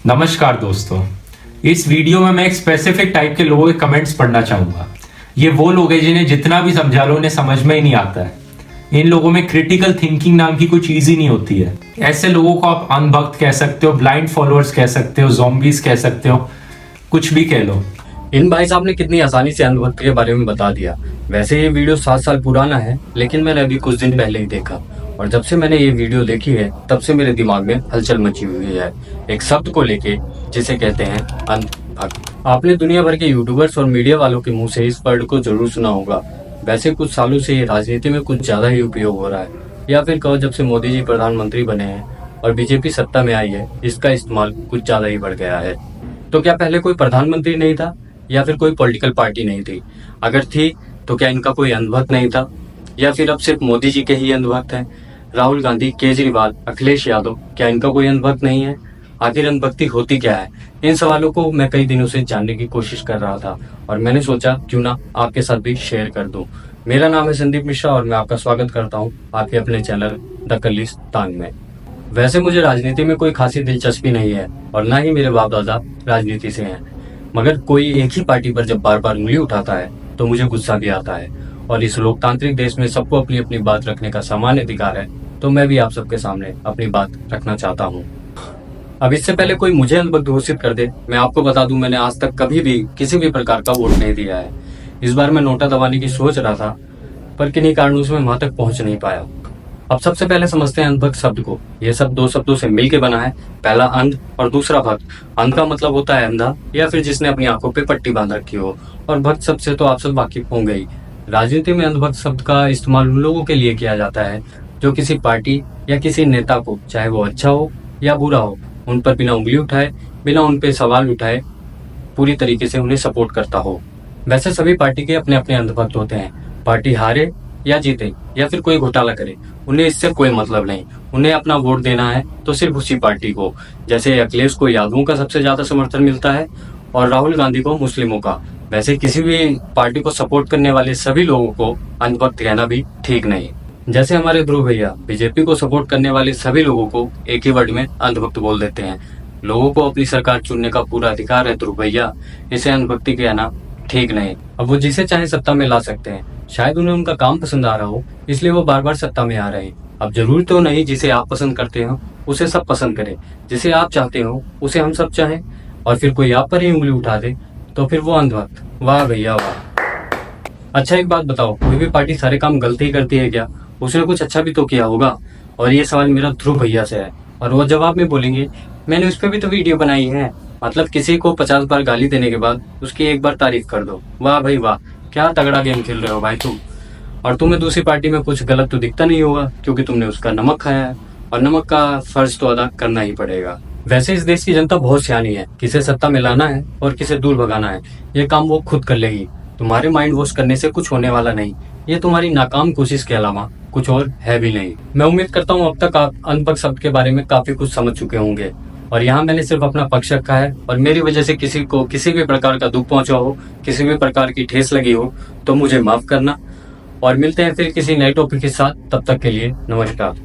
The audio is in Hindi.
नमस्कार दोस्तों, इस वीडियो में मैं एक स्पेसिफिक टाइप के लोगों के कमेंट्स पढ़ना चाहूंगा। ये वो लोग हैं जिन्हें जितना भी समझा लो उन्हें समझ में ही नहीं आता है। इन लोगों में क्रिटिकल थिंकिंग नाम की कोई चीज ही नहीं होती है। ऐसे लोगों को आप अनभक्त कह सकते हो, ब्लाइंड फॉलोअर्स कह सकते हो, ज़ॉम्बीज कह सकते हो, कुछ भी कह लो। इन भाई साहब ने कितनी आसानी से अंधभक्त के बारे में बता दिया। वैसे ये वीडियो 7 साल पुराना है, लेकिन मैंने अभी कुछ दिन पहले ही देखा और जब से मैंने ये वीडियो देखी है तब से मेरे दिमाग में हलचल मची हुई है एक शब्द को लेके जिसे कहते हैं अंधभक्त। आपने दुनिया भर के यूट्यूबर्स और मीडिया वालों के मुंह से इस वर्ड को जरूर सुना होगा। वैसे कुछ सालों से ये राजनीति में कुछ ज्यादा ही उपयोग हो रहा है, या फिर कहो जब से मोदी जी प्रधानमंत्री बने हैं और बीजेपी सत्ता में आई है, इसका इस्तेमाल कुछ ज्यादा ही बढ़ गया है। तो क्या पहले कोई प्रधानमंत्री नहीं था या फिर कोई पॉलिटिकल पार्टी नहीं थी? अगर थी तो क्या इनका कोई अंधभक्त नहीं था? या फिर अब सिर्फ मोदी जी के ही अंधभक्त हैं? राहुल गांधी, केजरीवाल, अखिलेश यादव, क्या इनका कोई अंधभक्त नहीं है? आखिर अंधभक्ति होती क्या है? इन सवालों को मैं कई दिनों से जानने की कोशिश कर रहा था और मैंने सोचा क्यों ना आपके साथ भी शेयर कर दूं। मेरा नाम है संदीप मिश्रा और मैं आपका स्वागत करता हूं आपके अपने चैनल द खलिस्तान में। वैसे मुझे राजनीति में कोई खासी दिलचस्पी नहीं है और ना ही मेरे बाप दादा राजनीति से हैं, मगर कोई एक ही पार्टी पर जब बार बार उंगली उठाता है तो मुझे गुस्सा भी आता है। और इस लोकतांत्रिक देश में सबको अपनी अपनी बात रखने का सामान्य अधिकार है, तो मैं भी आप सबके सामने अपनी बात रखना चाहता हूँ। अब इससे पहले कोई मुझे अंधभक्त घोषित कर दे, मैं आपको बता दूं मैंने आज तक कभी भी किसी भी प्रकार का वोट नहीं दिया है। इस बार मैं नोटा दबाने की सोच रहा था, पर किन्हीं कारणों से मैं वहां तक पहुंच नहीं पाया। अब सबसे पहले समझते हैं अंधभक्त शब्द को। यह शब्द दो शब्दों से मिलकर बना है, पहला अंध और दूसरा भक्त। अंध का मतलब होता है अंधा या फिर जिसने अपनी आंखों पे पट्टी बांध रखी हो, और भक्त शब्द से तो आप सब वाकिफ होंगे ही। राजनीति में अंधभक्त शब्द का इस्तेमाल उन लोगों के लिए किया जाता है जो किसी पार्टी या किसी नेता को, चाहे वो अच्छा हो या बुरा हो, उन पर बिना उंगली उठाए, बिना उन पे सवाल उठाए पूरी तरीके से उन्हें सपोर्ट करता हो। वैसे सभी पार्टी के अपने अपने अंधभक्त होते हैं। पार्टी हारे या जीते या फिर कोई घोटाला करे, उन्हें इससे कोई मतलब नहीं। उन्हें अपना वोट देना है तो सिर्फ उसी पार्टी को। जैसे अखिलेश को यादवों का सबसे ज्यादा समर्थन मिलता है और राहुल गांधी को मुस्लिमों का। वैसे किसी भी पार्टी को सपोर्ट करने वाले सभी लोगों को अंधभक्त कहना भी ठीक नहीं। जैसे हमारे ध्रुव भैया बीजेपी को सपोर्ट करने वाले सभी लोगों को एक ही वर्ड में अंधभक्त बोल देते हैं। लोगों को अपनी सरकार चुनने का पूरा अधिकार है ध्रुव भैया, इसे अंधभक्ति कहना ठीक नहीं। अब वो जिसे चाहे सत्ता में ला सकते हैं, शायद उन्हें उनका काम पसंद आ रहा हो इसलिए वो बार बार सत्ता में आ रहे हैं। अब जरूरी तो नहीं जिसे आप पसंद करते हो उसे सब पसंद करें, जिसे आप चाहते हो उसे हम सब चाहें, और फिर कोई आप पर ही उंगली उठा दे तो फिर वो अंधभक्त। वाह भैया वाह। अच्छा एक बात बताओ, कोई भी पार्टी सारे काम गलती ही करती है क्या? उसने कुछ अच्छा भी तो किया होगा। और ये सवाल मेरा ध्रुव भैया से है और वो जवाब में बोलेंगे मैंने उस पर भी तो वीडियो बनाई है। मतलब किसी को 50 बार गाली देने के बाद उसकी एक बार तारीफ कर दो। वाह भाई वाह, क्या तगड़ा गेम खेल रहे हो भाई तुम। और तुम्हें दूसरी पार्टी में कुछ गलत तो दिखता नहीं होगा क्योंकि तुमने उसका नमक खाया है और नमक का फर्ज तो अदा करना ही पड़ेगा। वैसे इस देश की जनता बहुत सियानी है, किसे सत्ता में लाना है और किसे दूर भगाना है ये काम वो खुद कर लेगी। तुम्हारे माइंड वॉश करने से कुछ होने वाला नहीं, ये तुम्हारी नाकाम कोशिश के अलावा कुछ और है भी नहीं। मैं उम्मीद करता हूँ अब तक आप अंधभक्त शब्द के बारे में काफी कुछ समझ चुके होंगे और यहाँ मैंने सिर्फ अपना पक्ष रखा है, और मेरी वजह से किसी को किसी भी प्रकार का दुख पहुंचा हो, किसी भी प्रकार की ठेस लगी हो तो मुझे माफ करना। और मिलते हैं फिर किसी नए टॉपिक के साथ, तब तक के लिए नमस्कार।